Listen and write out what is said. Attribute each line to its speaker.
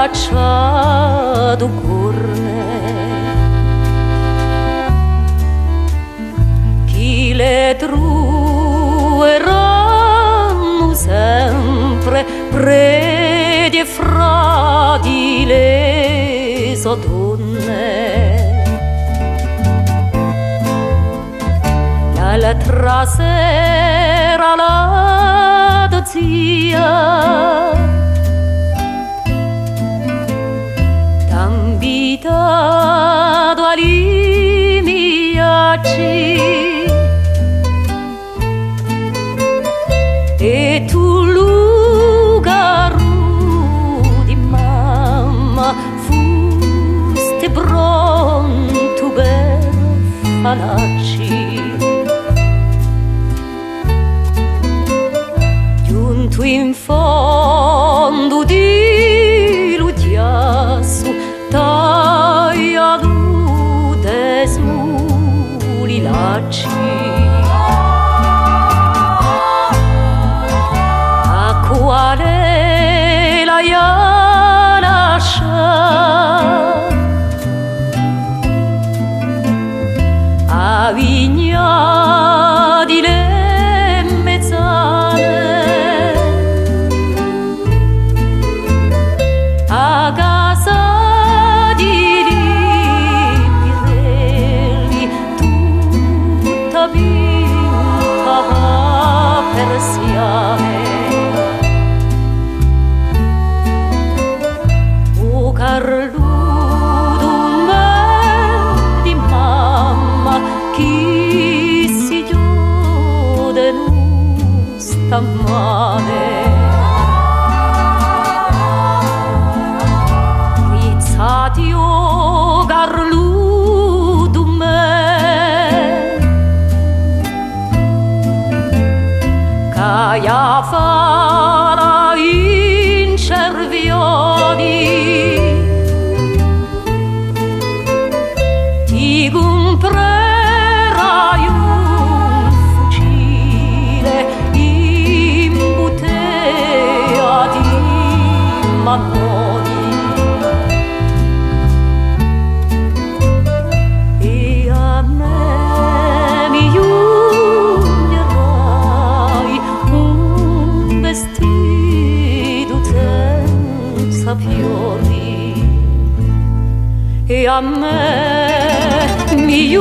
Speaker 1: abbracciato corne. Chi le trueranno sempre predi e frati le so donne. L'altra sera la zia t'invitato agli viaggi e tu lugaru di mamma fuste pronto per falacci. Giunto in fondo di lutiasso tagliato de smuli lacci, a quale la lascia a vigna di le mezzane, a casa di Pirelli tutta vinta a persiane. O Carludo me di mamma chi si chiude non sta male. Rizzatio Carludo me caia farà in cervioni, ti comprerai un fucile in bottiglia di Mannoni e a me mi ungerai un vestito senza fiori e a me mi